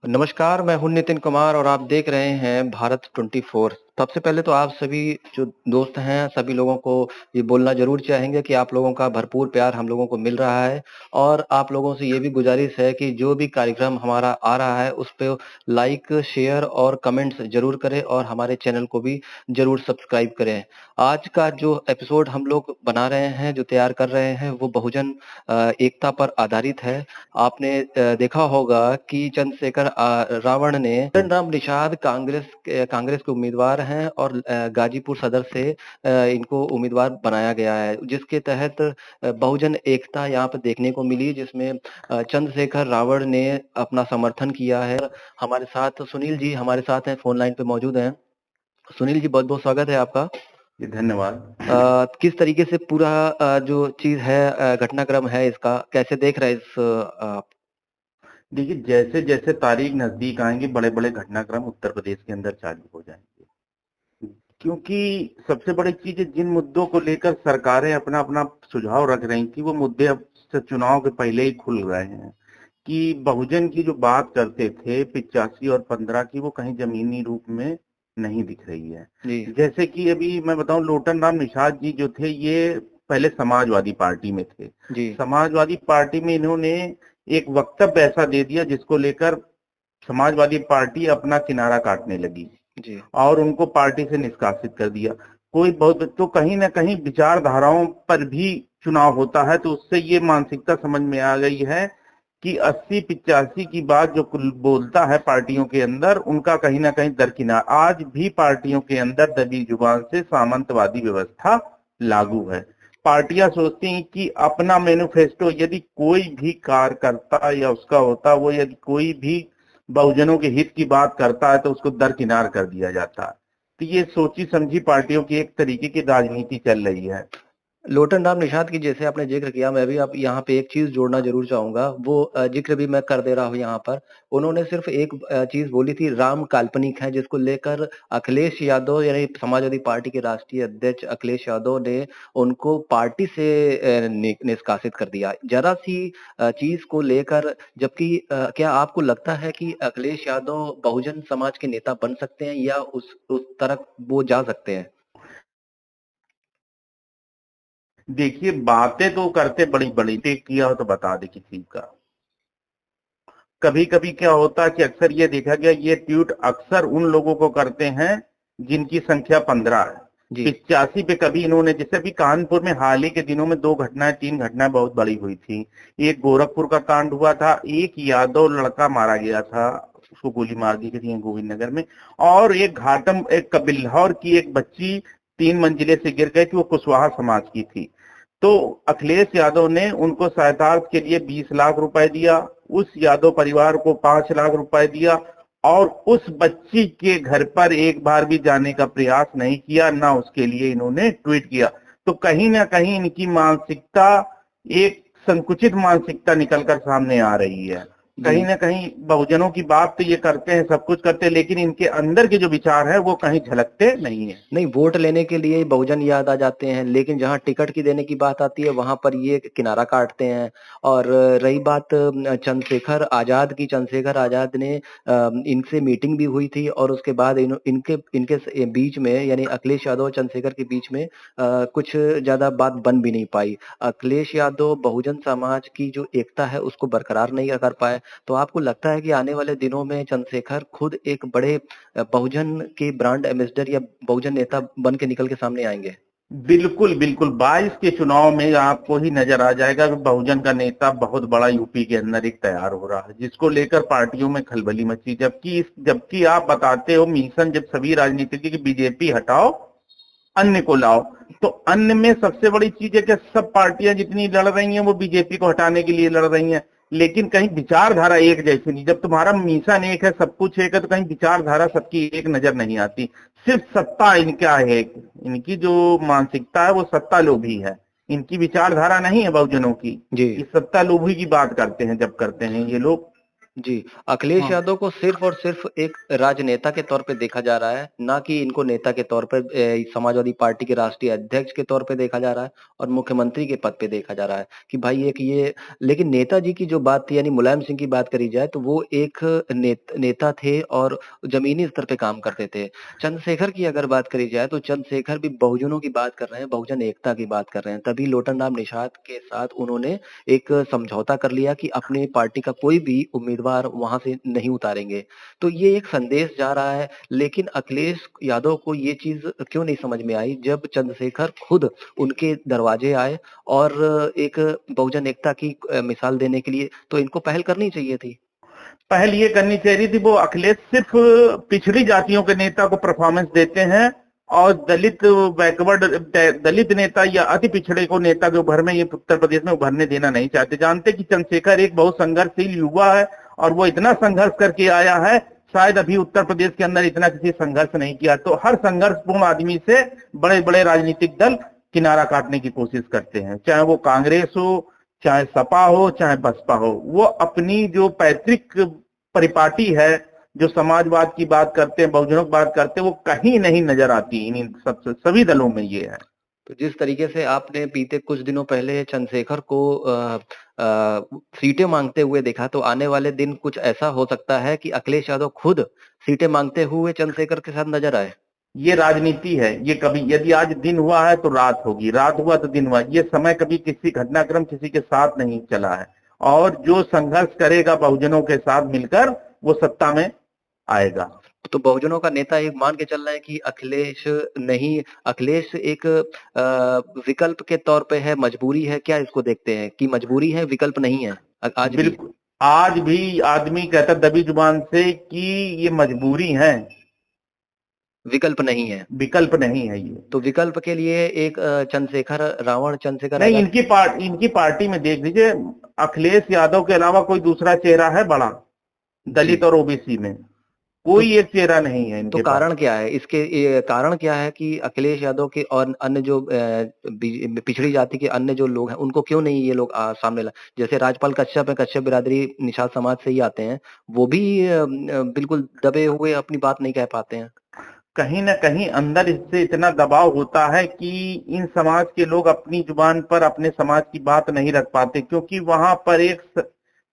नमस्कार, मैं हूँ नितिन कुमार और आप देख रहे हैं भारत 24। सबसे पहले तो आप सभी जो दोस्त हैं, सभी लोगों को ये बोलना ज़रूर चाहेंगे कि आप लोगों का भरपूर प्यार हम लोगों को मिल रहा है और आप लोगों से ये भी गुज़ारिश है कि जो भी कार्यक्रम हमारा आ रहा है, उस पे लाइक, शेयर और कमेंट्स ज़रूर करें और हमारे चैनल को भी ज़रूर सब्सक्राइब करें। आज का जो एपिसोड हम लोग बना रहे हैं, जो तैयार कर रहे हैं, वो बहुजन एकता पर आधारित है। आपने देखा होगा कि चंद्रशेखर रावण ने राम निषाद कांग्रेस के उम्मीदवार हैं और गाजीपुर सदर से इनको उम्मीदवार बनाया गया है, जिसके तहत बहुजन एकता यहाँ पे देखने को मिली, जिसमें चंद्रशेखर रावण ने अपना समर्थन किया है। हमारे साथ सुनील जी हमारे साथ हैं, फोन लाइन पे मौजूद हैं। सुनील जी, बहुत बहुत स्वागत है आपका। जी धन्यवाद। किस तरीके से पूरा जो चीज है, घटनाक्रम है, इसका कैसे देख रहे हैं देखिए, जैसे जैसे तारीख नजदीक आएंगे बड़े बड़े घटनाक्रम उत्तर प्रदेश के अंदर चालू हो जाएंगे, क्योंकि सबसे बड़ी चीज है, जिन मुद्दों को लेकर सरकारें अपना अपना सुझाव रख रही थी वो मुद्दे अब से चुनाव के पहले ही खुल रहे हैं। कि बहुजन की जो बात करते थे 85 और 15 की, वो कहीं जमीनी रूप में नहीं दिख रही है। जी जैसे कि अभी मैं बताऊं, लोटन राम निषाद जी जो थे, ये पहले समाजवादी पार्टी में थे। जी समाजवादी पार्टी में इन्होंने एक वक्तव्य ऐसा दे दिया जिसको लेकर समाजवादी पार्टी अपना किनारा काटने लगी जी और उनको पार्टी से निष्कासित कर दिया। कोई बहुत तो कहीं ना कहीं विचारधाराओं पर भी चुनाव होता है, तो उससे ये मानसिकता समझ में आ गई है कि 80-85 की बात जो कुल बोलता है पार्टियों के अंदर, उनका कहीं ना कहीं दरकिनार आज भी पार्टियों के अंदर दबी जुबान से सामंतवादी व्यवस्था लागू है। पार्टियां सोचती हैं कि अपना मैनिफेस्टो यदि कोई भी कार्यकर्ता या उसका होता, वो यदि कोई भी बहुजनों के हित की बात करता है तो उसको दरकिनार कर दिया जाता है। तो ये सोची समझी पार्टियों की एक तरीके की राजनीति चल रही है। लोटन राम निषाद की जैसे आपने जिक्र किया, मैं भी आप यहाँ पे एक चीज जोड़ना जरूर चाहूंगा, वो जिक्र भी मैं कर दे रहा हूँ यहाँ पर। उन्होंने सिर्फ एक चीज बोली थी, राम काल्पनिक है, जिसको लेकर अखिलेश यादव यानी समाजवादी पार्टी के राष्ट्रीय अध्यक्ष अखिलेश यादव ने उनको पार्टी से निष्कासित कर दिया, जरा सी चीज को लेकर। जबकि क्या आपको लगता है कि अखिलेश यादव बहुजन समाज के नेता बन सकते हैं या उस तरफ वो जा सकते हैं? देखिए, बातें तो करते बड़ी बड़ी, किया हो तो बता दे किसी का। कभी कभी क्या होता है कि अक्सर ये देखा गया, ये ट्वीट अक्सर उन लोगों को करते हैं जिनकी संख्या 15 है। जी 85 पे कभी इन्होंने, जैसे अभी कानपुर में हाल ही के दिनों में 2 घटनाएं 3 घटनाएं बहुत बड़ी हुई थी। एक गोरखपुर का कांड हुआ था, एक यादव लड़का मारा गया था, उसको गोली मार दी गई थी गोविंद नगर में। और एक घाटम, एक कबिल्हौर की एक बच्ची 3 मंजिले से गिर गई थी, वो कुशवाहा समाज की थी। तो अखिलेश यादव ने उनको सहताज के लिए 20 लाख रुपए दिया, उस यादव परिवार को 5 लाख रुपए दिया, और उस बच्ची के घर पर एक बार भी जाने का प्रयास नहीं किया, ना उसके लिए इन्होंने ट्वीट किया। तो कहीं ना कहीं इनकी मानसिकता एक संकुचित मानसिकता निकलकर सामने आ रही है। कहीं जी ना कहीं बहुजनों की बात तो ये करते हैं, सब कुछ करते हैं, लेकिन इनके अंदर के जो विचार है वो कहीं झलकते नहीं है। नहीं, वोट लेने के लिए बहुजन याद आ जाते हैं, लेकिन जहां टिकट की देने की बात आती है वहां पर ये किनारा काटते हैं। और रही बात चंद्रशेखर आजाद की, चंद्रशेखर आजाद ने इनसे मीटिंग भी हुई थी और उसके बाद इनके इनके बीच में, यानी अखिलेश यादव और चंद्रशेखर के बीच में कुछ ज्यादा बात बन भी नहीं पाई। अखिलेश यादव बहुजन समाज की जो एकता है उसको बरकरार नहीं कर पाए। तो आपको लगता है कि आने वाले दिनों में चंद्रशेखर खुद एक बड़े बहुजन के ब्रांड एम्बेसडर या बहुजन नेता बन के निकल के सामने आएंगे? बिल्कुल बिल्कुल, 22 के चुनाव में आपको ही नजर आ जाएगा कि बहुजन का नेता बहुत बड़ा यूपी के अंदर एक तैयार हो रहा है, जिसको लेकर पार्टियों में खलबली मची। जबकि आप बताते हो मिशन, जब सभी राजनीतिक की बीजेपी हटाओ अन्य को लाओ, तो अन्य में सबसे बड़ी चीज है कि सब पार्टियां जितनी लड़ रही हैं वो बीजेपी को हटाने के लिए लड़ रही हैं, लेकिन कहीं विचारधारा एक जैसी नहीं। जब तुम्हारा मिशन एक है, सब कुछ एक है, तो कहीं विचारधारा सबकी एक नजर नहीं आती। सिर्फ सत्ता इनका है, इनकी जो मानसिकता है वो सत्ता लोभी है। इनकी विचारधारा नहीं है बहुजनों की। जी ये सत्ता लोभी की बात करते हैं जब करते हैं ये लोग। जी, अखिलेश हाँ। यादव को सिर्फ़ और सिर्फ़ एक राजनेता के तौर पे देखा जा रहा है, ना कि इनको नेता के तौर पे समाजवादी पार्टी के राष्ट्रीय अध्यक्ष के तौर पे देखा जा रहा है और मुख्यमंत्री के पद पे देखा जा रहा है कि भाई एक ये लेकिन नेताजी की जो बात थी यानी मुलायम सिंह की बात करी जाए तो वो एक नेता थे और ज़मीनी स्तर पे काम करते थे। चंद्रशेखर की अगर बात करी जाए तो चंद्रशेखर भी बहुजनों की बात कर रहे हैं, बहुजन एकता की बात कर रहे हैं। तभी लोटन राम निषाद के साथ उन्होंने एक समझौता कर लिया कि अपनी पार्टी का कोई भी उम्मीदवार वहाँ से नहीं उतारेंगे। तो ये एक संदेश जा रहा है, लेकिन अखिलेश यादव को ये चीज़ क्यों नहीं समझ में आई जब चंद्रशेखर खुद उनके दरवाजे आए और एक बहुजन एकता की मिसाल देने के लिए तो इनको पहल करनी चाहिए थी। पहल ये करनी चाहिए थी, वो अखिलेश सिर्फ पिछड़ी जातियों के नेता को परफॉर्मेंस देते हैं और दलित बैकवर्ड दलित नेता या अति पिछड़े को नेता के उभर में ये उत्तर प्रदेश में उभरने देना नहीं चाहते। जानते कि चंद्रशेखर एक बहुत संघर्षशील युवा है और वो इतना संघर्ष करके आया है, शायद अभी उत्तर प्रदेश के अंदर इतना किसी संघर्ष नहीं किया। तो हर संघर्षपूर्ण आदमी से बड़े बड़े राजनीतिक दल किनारा काटने की कोशिश करते हैं, चाहे वो कांग्रेस हो, चाहे सपा हो, चाहे बसपा हो। वो अपनी जो पैतृक परिपाटी है, जो समाजवाद की बात करते हैं, बहुजनों की बात करते हैं, वो कहीं नहीं नजर आती इन सबसे सभी दलों में ये है। तो जिस तरीके से आपने बीते कुछ दिनों पहले चंद्रशेखर को सीटें माँगते हुए देखा, तो आने वाले दिन कुछ ऐसा हो सकता है कि अखिलेश यादव खुद सीटें माँगते हुए चंद्रशेखर के साथ नज़र आए? ये राजनीति है। ये कभी यदि आज दिन हुआ है तो रात होगी, रात हुआ तो दिन हुआ। ये समय कभी किसी घटनाक्रम किसी के साथ नहीं चला है और जो संघर्ष करेगा बहुजनों के साथ मिलकर वो सत्ता में आएगा। तो बहुजनों का नेता एक मान के चल रहा है कि अखिलेश नहीं, अखिलेश एक विकल्प के तौर पे है, मजबूरी है, क्या इसको देखते हैं कि मजबूरी है, विकल्प नहीं है आज भी? बिल्कुल। आज भी आदमी कहता दबी जुबान से कि ये मजबूरी है, विकल्प नहीं है। विकल्प नहीं है ये। तो विकल्प के लिए एक चंद्रशेखर रावण चंद्रशेखर नहीं, आजाद। इनकी पार्टी में देख लीजिए, अखिलेश यादव के अलावा कोई दूसरा चेहरा है बड़ा जी। दलित और ओबीसी में? तो कोई एक चेहरा नहीं है तो इनके पास। कारण क्या है इसके? कारण क्या है कि अखिलेश यादव के और अन्य जो पिछड़ी जाति के अन्य जो लोग हैं उनको क्यों नहीं ये लोग सामने ला? जैसे राजपाल कश्यप है, कश्यप बिरादरी निषाद समाज से ही आते हैं, वो भी बिल्कुल दबे हुए अपनी बात नहीं कह पाते हैं। कहीं ना कहीं अंदर इससे इतना दबाव होता है कि इन समाज के लोग अपनी जुबान पर अपने समाज की बात नहीं रख पाते, क्योंकि वहां पर एक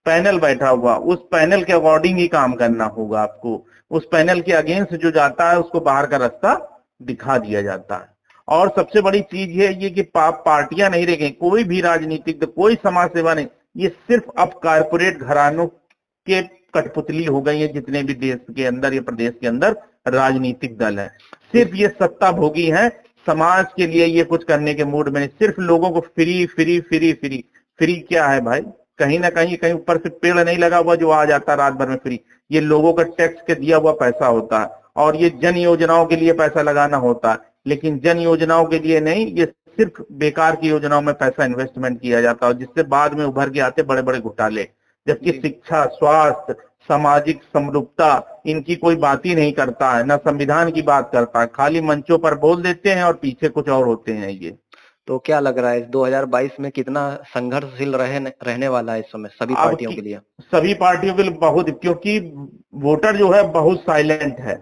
पैनल बैठा हुआ, उस पैनल के अकॉर्डिंग ही काम करना होगा आपको। उस पैनल के अगेंस्ट जो जाता है उसको बाहर का रास्ता दिखा दिया जाता है। और सबसे बड़ी चीज ये कि पार्टियां नहीं रह गई, कोई भी राजनीतिक कोई समाज सेवा नहीं, ये सिर्फ अब कारपोरेट घरानों के कठपुतली हो गई है। जितने भी देश के अंदर या प्रदेश के अंदर राजनीतिक दल है, सिर्फ ये सत्ता भोगी है, समाज के लिए ये कुछ करने के मूड में नहीं। सिर्फ लोगों को free free free free free क्या है भाई? कहीं ना कहीं ऊपर से पेड़ नहीं लगा हुआ जो आ जाता रात भर में फ्री। ये लोगों का टैक्स के दिया हुआ पैसा होता है और ये जन योजनाओं के लिए पैसा लगाना होता है, लेकिन जन योजनाओं के लिए नहीं, ये सिर्फ बेकार की योजनाओं में पैसा इन्वेस्टमेंट किया जाता है, जिससे बाद में उभर के आते बड़े बड़े घोटाले। जबकि जी। शिक्षा, स्वास्थ्य, सामाजिक समरूपता, इनकी कोई बात ही नहीं करता है, ना संविधान की बात करता है। खाली मंचों पर बोल देते हैं और पीछे कुछ और होते हैं ये। तो क्या लग रहा है इस 2022 में कितना संघर्षशील रहने वाला है इस समय सभी अब पार्टियों की के लिए? सभी पार्टियों के लिए बहुत, क्योंकि वोटर जो है बहुत साइलेंट है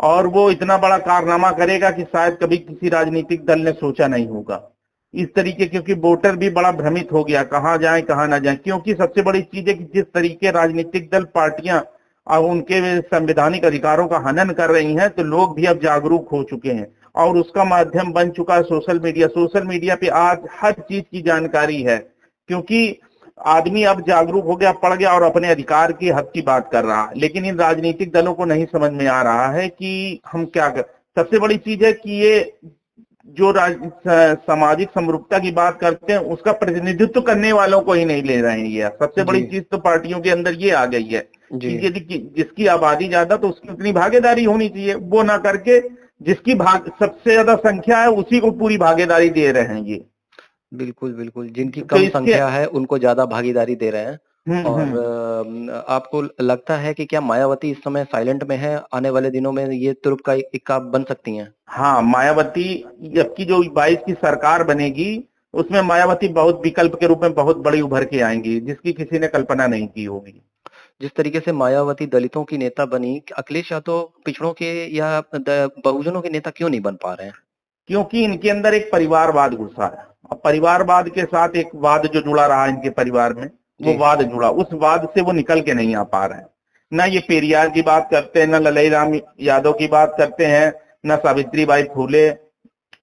और वो इतना बड़ा कारनामा करेगा कि शायद कभी किसी राजनीतिक दल ने सोचा नहीं होगा इस तरीके। क्योंकि वोटर भी बड़ा भ्रमित हो गया, कहाँ जाए कहाँ ना जाए। क्योंकि सबसे बड़ी चीज है कि जिस तरीके राजनीतिक दल पार्टियां अब उनके संवैधानिक अधिकारों का हनन कर रही हैं, तो लोग भी अब जागरूक हो चुके हैं और उसका माध्यम बन चुका है सोशल मीडिया। सोशल मीडिया पे आज हर चीज की जानकारी है, क्योंकि आदमी अब जागरूक हो गया, पढ़ गया और अपने अधिकार के हक की बात कर रहा है। लेकिन इन राजनीतिक दलों को नहीं समझ में आ रहा है कि हम क्या कर। सबसे बड़ी चीज है कि ये जो सामाजिक समरूपता की बात करते हैं उसका प्रतिनिधित्व करने वालों को ही नहीं ले रहे हैं। ये सबसे बड़ी जी। चीज तो पार्टियों के अंदर ये आ गई है जी। कि यदि जिसकी आबादी ज्यादा तो उसकी उतनी भागीदारी होनी चाहिए, वो ना करके जिसकी सबसे ज्यादा संख्या है उसी को पूरी भागीदारी दे रहे हैं ये। बिल्कुल, बिल्कुल। जिनकी तो कम इसके संख्या है उनको ज़्यादा भागीदारी दे रहे हैं। और हम्म। आपको लगता है कि क्या मायावती इस समय साइलेंट में है? आने वाले दिनों में ये तुर्क का इक्का बन सकती हैं? हाँ, मायावती अब की जो 22 की सरकार बनेगी उसमें मायावती बहुत विकल्प के रूप में बहुत बड़ी उभर के आएंगी, जिसकी किसी ने कल्पना नहीं की होगी। जिस तरीके से मायावती दलितों की नेता बनी, अखिलेश यादव पिछड़ों के या बहुजनों के नेता क्यों नहीं बन पा रहे हैं? क्योंकि इनके अंदर एक परिवारवाद घुसा है। अब परिवारवाद के साथ एक वाद जो जुड़ा रहा इनके परिवार में, वो जी। वाद जुड़ा, उस वाद से वो निकल के नहीं आ पा रहे हैं। ना ये पेरियार की बात करते हैं, ना ललई राम यादव की बात करते हैं, ना सावित्री बाई फूले,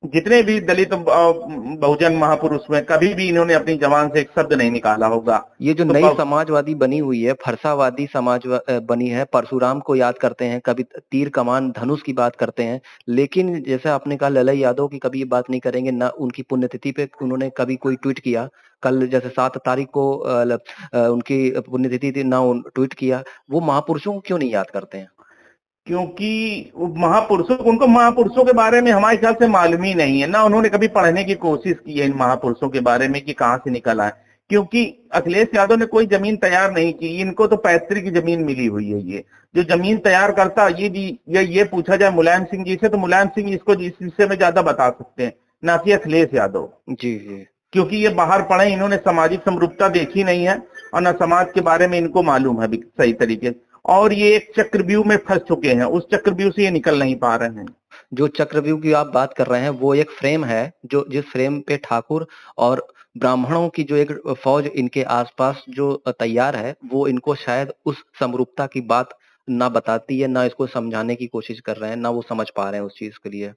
जितने भी दलित बहुजन महापुरुष हुए, कभी भी इन्होंने अपनी जबान से एक शब्द नहीं निकाला होगा। ये जो तो नई समाजवादी बनी हुई है, फरसावादी समाज बनी है, परशुराम को याद करते हैं, कभी तीर कमान धनुष की बात करते हैं, लेकिन जैसे आपने कहा ललई यादव की कभी ये बात नहीं करेंगे, ना उनकी पुण्यतिथि पे उन्होंने कभी कोई ट्वीट किया। कल जैसे 7 तारीख को उनकी पुण्यतिथि थी, ना ट्वीट किया। वो महापुरुषों को क्यों नहीं याद करते हैं? क्योंकि महापुरुषों, उनको महापुरुषों के बारे में हमारे ख्याल से मालूम ही नहीं है, ना उन्होंने कभी पढ़ने की कोशिश की है इन महापुरुषों के बारे में कि कहाँ से निकल आए। क्योंकि अखिलेश यादव ने कोई जमीन तैयार नहीं की, इनको तो पैतृक की जमीन मिली हुई है। ये जो जमीन तैयार करता, ये भी ये पूछा जाए मुलायम सिंह जी से, तो मुलायम सिंह इसको इस विषय में ज्यादा बता सकते हैं, ना कि अखिलेश यादव। जी जी। क्योंकि ये बाहर पढ़े, इन्होंने सामाजिक समरूपता देखी नहीं है, और न समाज के बारे में इनको मालूम है भी सही तरीके से, और ये एक चक्रव्यूह में फंस चुके हैं, उस चक्रव्यूह से ये निकल नहीं पा रहे हैं। जो चक्रव्यूह की आप बात कर रहे हैं, वो एक फ्रेम है, जो जिस फ्रेम पे ठाकुर और ब्राह्मणों की जो एक फौज इनके आसपास जो तैयार है, वो इनको शायद उस समरूपता की बात ना बताती है, ना इसको समझाने की कोशिश कर रहे हैं, ना वो समझ पा रहे हैं उस चीज के लिए।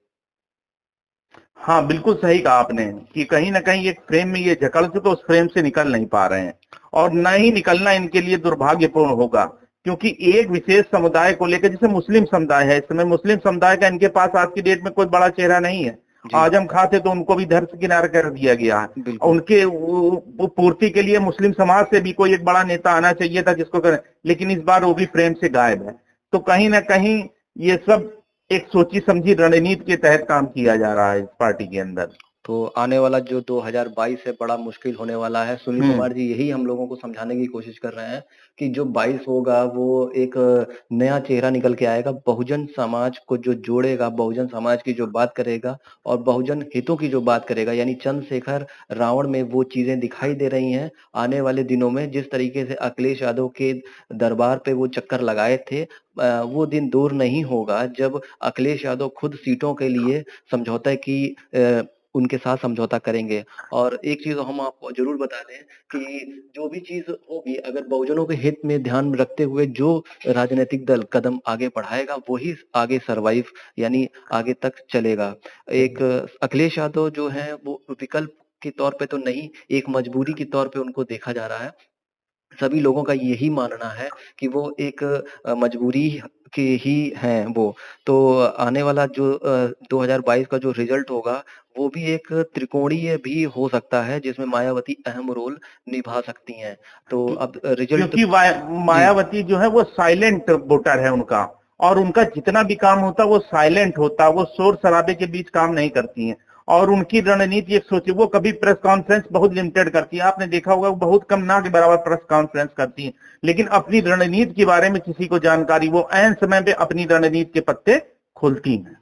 हाँ, बिल्कुल सही कहा आपने कि कहीं ना कहीं एक फ्रेम में ये जकड़ चुके, उस फ्रेम से निकल नहीं पा रहे हैं, और न ही निकलना इनके लिए दुर्भाग्यपूर्ण होगा। क्योंकि एक विशेष समुदाय को लेकर, जैसे मुस्लिम समुदाय है, इस समय मुस्लिम समुदाय का इनके पास आज की डेट में कोई बड़ा चेहरा नहीं है। जी। आजम खां थे तो उनको भी धर से किनारा कर दिया गया है, और बिल्कुल। उनके वो पूर्ति के लिए मुस्लिम समाज से भी कोई एक बड़ा नेता आना चाहिए था जिसको करें, लेकिन इस बार वो भी फ्रेम से गायब है। तो कहीं ना कहीं ये सब एक सोची समझी रणनीति के तहत काम किया जा रहा है इस पार्टी के अंदर। तो आने वाला जो 2022 है बड़ा मुश्किल होने वाला है। सुनील हम्म। कुमार जी यही हम लोगों को समझाने की कोशिश कर रहे हैं कि जो 22 होगा वो एक नया चेहरा निकल के आएगा, बहुजन समाज को जो जोड़ेगा, बहुजन समाज की जो बात करेगा और बहुजन हितों की जो बात करेगा, यानी चंद्रशेखर रावण में वो चीजें दिखाई दे रही हैं। आने वाले दिनों में जिस तरीके से अखिलेश यादव के दरबार पे वो चक्कर लगाए थे, वो दिन दूर नहीं होगा जब अखिलेश यादव खुद सीटों के लिए समझौते की उनके साथ समझौता करेंगे। और एक चीज़ हम आपको ज़रूर बता दें कि जो भी चीज़ होगी, अगर बहुजनों के हित में ध्यान में रखते हुए जो राजनीतिक दल कदम आगे बढ़ाएगा, वही आगे सर्वाइव यानी आगे तक चलेगा। एक अखिलेश यादव जो हैं वो विकल्प के तौर पे तो नहीं, एक मजबूरी के तौर पे उनको देखा जा रहा है। सभी लोगों का यही मानना है कि वो एक मजबूरी के ही हैं वो। तो आने वाला जो 2022 का जो रिज़ल्ट होगा, वो भी एक त्रिकोणीय भी हो सकता है, जिसमें मायावती अहम रोल निभा सकती हैं। तो अब रिज़ल्ट। क्योंकि जी। मायावती जो है वो साइलेंट वोटर है उनका, और उनका जितना भी काम होता वो साइलेंट होता, वो शोर शराबे के बीच काम नहीं करती हैं। और उनकी रणनीति एक सोचिए, वो कभी प्रेस कॉन्फ्रेंस बहुत लिमिटेड करती है, आपने देखा होगा वो बहुत कम, ना के बराबर प्रेस कॉन्फ्रेंस करती है, लेकिन अपनी रणनीति के बारे में किसी को जानकारी, वो ऐन समय पे अपनी रणनीति के पत्ते खोलती हैं।